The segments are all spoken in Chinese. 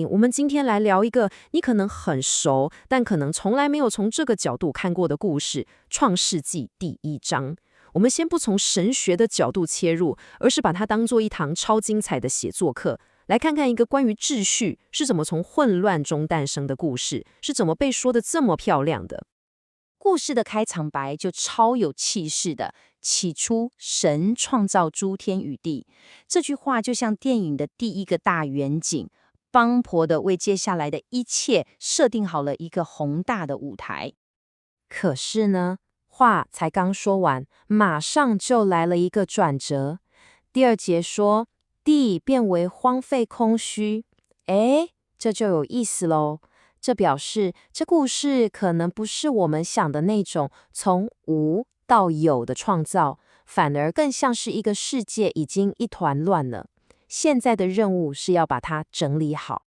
我们今天来聊一个你可能很熟，但可能从来没有从这个角度看过的故事《创世纪》第一章。我们先不从神学的角度切入，而是把它当做一堂超精彩的写作课，来看看一个关于秩序是怎么从混乱中诞生的故事，是怎么被说得这么漂亮的。故事的开场白就超有气势的。起初，神创造诸天与地，这句话就像电影的第一个大远景，帮婆的为接下来的一切设定好了一个宏大的舞台。可是呢，话才刚说完，马上就来了一个转折。第二节说，地变为荒废空虚，这就有意思喽。这表示这故事可能不是我们想的那种从无到有的创造，反而更像是一个世界已经一团乱了。现在的任务是要把它整理好。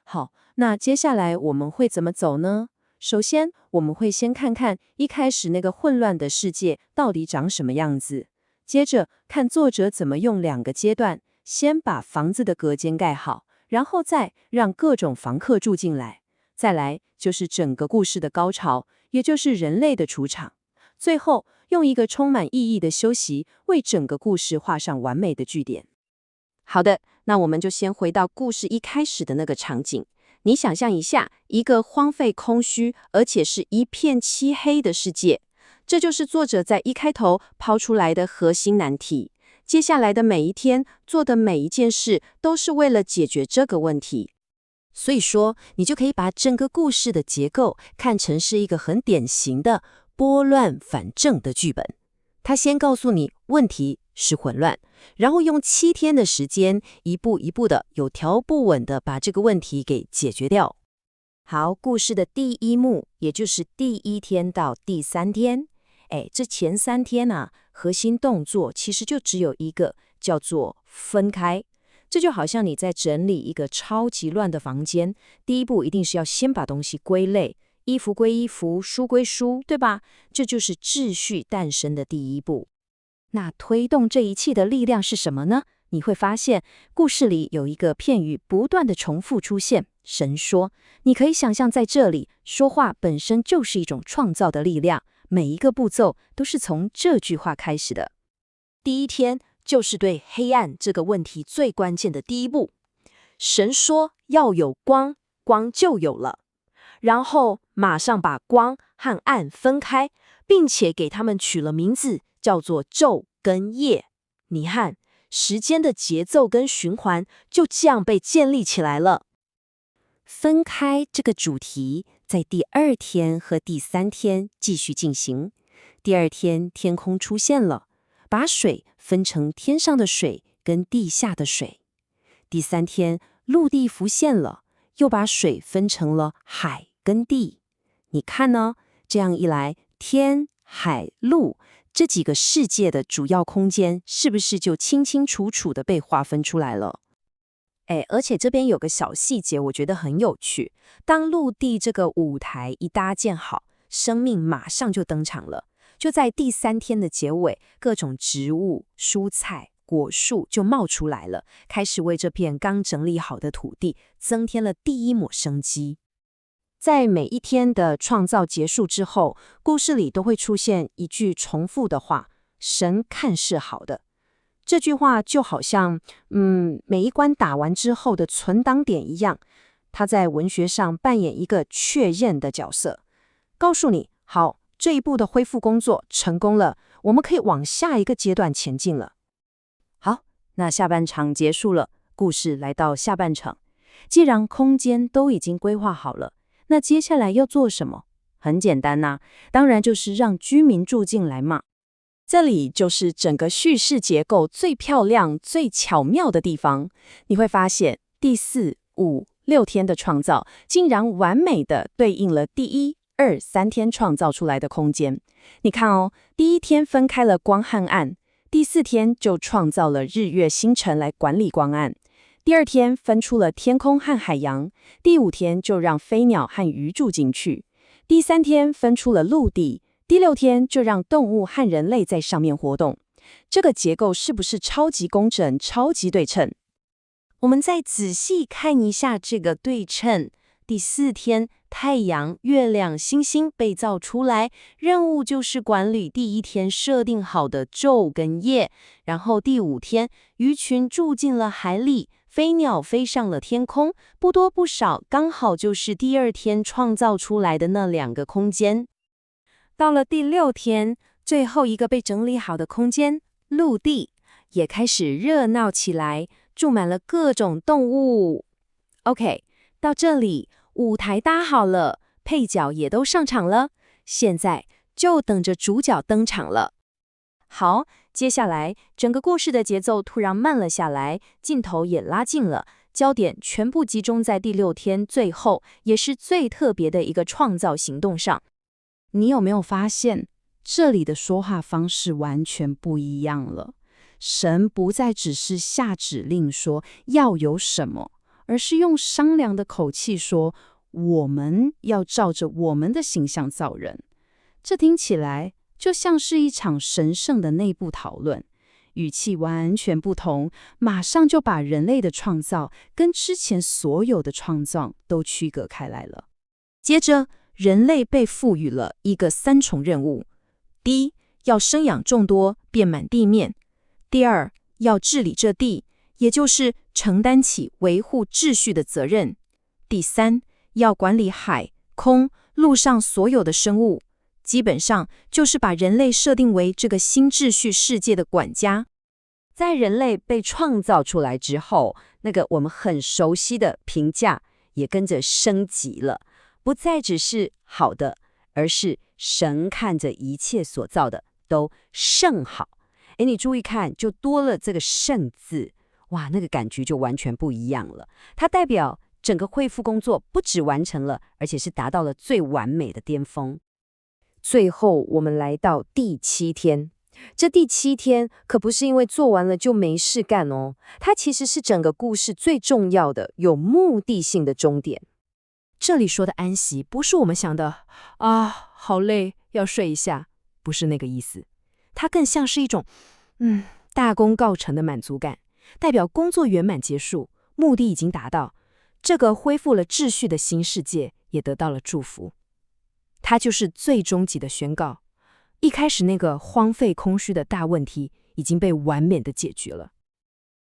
好，那接下来我们会怎么走呢？首先，我们会先看看一开始那个混乱的世界到底长什么样子，接着看作者怎么用2个阶段，先把房子的隔间盖好，然后再让各种房客住进来。再来就是整个故事的高潮，也就是人类的出场。最后，用一个充满意义的休息，为整个故事画上完美的句点。好的，那我们就先回到故事一开始的那个场景。你想象一下，一个荒废空虚，而且是一片漆黑的世界。这就是作者在一开头抛出来的核心难题。接下来的每一天做的每一件事，都是为了解决这个问题。所以说，你就可以把整个故事的结构看成是一个很典型的拨乱反正的剧本。他先告诉你问题是混乱，然后用7天的时间，一步一步的有条不紊的把这个问题给解决掉。好，故事的第一幕，也就是第1天到第3天，这前3天啊，核心动作其实就只有一个，叫做分开。这就好像你在整理一个超级乱的房间，第一步一定是要先把东西归类，衣服归衣服，书归书，对吧？这就是秩序诞生的第一步。那推动这一切的力量是什么呢？你会发现，故事里有一个片语不断的重复出现，神说。你可以想象在这里，说话本身就是一种创造的力量，每一个步骤都是从这句话开始的。第1天就是对黑暗这个问题最关键的第一步。神说要有光，光就有了。然后马上把光和暗分开，并且给他们取了名字，叫做昼跟夜。你看，时间的节奏跟循环就这样被建立起来了。分开这个主题在第2天和第3天继续进行。第2天天空出现了，把水分成天上的水跟地下的水。第3天陆地浮现了，又把水分成了海跟地。你看呢？这样一来，天、海、陆这几个世界的主要空间是不是就清清楚楚的被划分出来了？而且这边有个小细节，我觉得很有趣。当陆地这个舞台一搭建好，生命马上就登场了。就在第3天的结尾，各种植物、蔬菜、果树就冒出来了，开始为这片刚整理好的土地增添了第一抹生机。在每一天的创造结束之后，故事里都会出现一句重复的话：神看是好的。这句话就好像，每一关打完之后的存档点一样，它在文学上扮演一个确认的角色，告诉你，好，这一步的恢复工作成功了，我们可以往下一个阶段前进了。好，那下半场结束了，故事来到下半场。既然空间都已经规划好了，那接下来要做什么？很简单呐，当然就是让居民住进来嘛。这里就是整个叙事结构最漂亮、最巧妙的地方。你会发现，第4、5、6天的创造，竟然完美的对应了第1、2、3天创造出来的空间。你看哦，第1天分开了光和暗，第4天就创造了日月星辰来管理光暗。第2天分出了天空和海洋，第5天就让飞鸟和鱼住进去，第3天分出了陆地，第6天就让动物和人类在上面活动。这个结构是不是超级工整、超级对称？我们再仔细看一下这个对称。第4天，太阳、月亮、星星被造出来，任务就是管理第1天设定好的昼跟夜。然后第5天，鱼群住进了海里，飞鸟飞上了天空，不多不少，刚好就是第2天创造出来的那2个空间。到了第6天，最后一个被整理好的空间，陆地，也开始热闹起来，住满了各种动物。OK， 到这里，舞台搭好了，配角也都上场了，现在就等着主角登场了。好，接下来整个故事的节奏突然慢了下来，镜头也拉近了，焦点全部集中在第6天最后，也是最特别的一个创造行动上。你有没有发现，这里的说话方式完全不一样了？神不再只是下指令说要有什么，而是用商量的口气说，我们要照着我们的形象造人。这听起来就像是一场神圣的内部讨论，语气完全不同，马上就把人类的创造跟之前所有的创造都区隔开来了。接着，人类被赋予了一个3重任务：第一，要生养众多，遍满地面；第二，要治理这地，也就是承担起维护秩序的责任；第三，要管理海、空、陆上所有的生物，基本上就是把人类设定为这个新秩序世界的管家。在人类被创造出来之后，那个我们很熟悉的评价也跟着升级了，不再只是好的，而是神看着一切所造的都甚好。你注意看，就多了这个甚字，哇，那个感觉就完全不一样了。它代表整个恢复工作不只完成了，而且是达到了最完美的巅峰。最后我们来到第7天，这第7天可不是因为做完了就没事干哦，它其实是整个故事最重要的、有目的性的终点。这里说的安息，不是我们想的啊，好累，要睡一下，不是那个意思。它更像是一种，大功告成的满足感，代表工作圆满结束，目的已经达到，这个恢复了秩序的新世界也得到了祝福。它就是最终极的宣告，一开始那个荒废空虚的大问题已经被完美的解决了。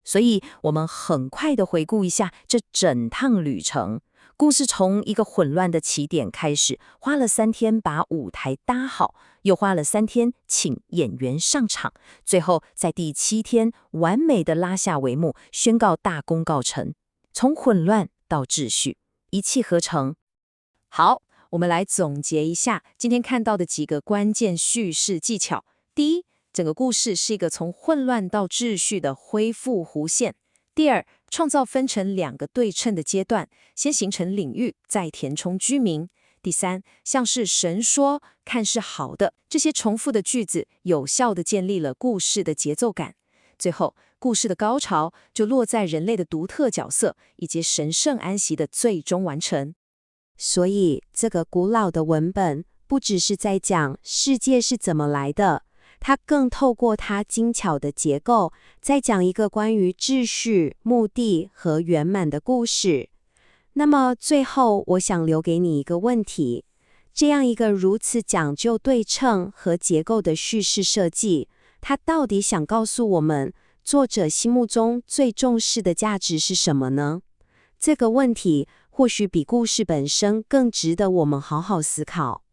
所以我们很快的回顾一下这整趟旅程。故事从一个混乱的起点开始，花了3天把舞台搭好，又花了3天请演员上场，最后在第7天完美的拉下帷幕，宣告大功告成，从混乱到秩序，一气呵成。好，我们来总结一下今天看到的几个关键叙事技巧。第一，整个故事是一个从混乱到秩序的恢复弧线。第二，创造分成2个对称的阶段，先形成领域，再填充居民。第三，像是神说，看是好的，这些重复的句子有效地建立了故事的节奏感。最后，故事的高潮就落在人类的独特角色以及神圣安息的最终完成。所以，这个古老的文本不只是在讲世界是怎么来的，它更透过它精巧的结构，在讲一个关于秩序、目的和圆满的故事。那么最后，我想留给你一个问题：这样一个如此讲究对称和结构的叙事设计，它到底想告诉我们，作者心目中最重视的价值是什么呢？这个问题或许比故事本身更值得我们好好思考。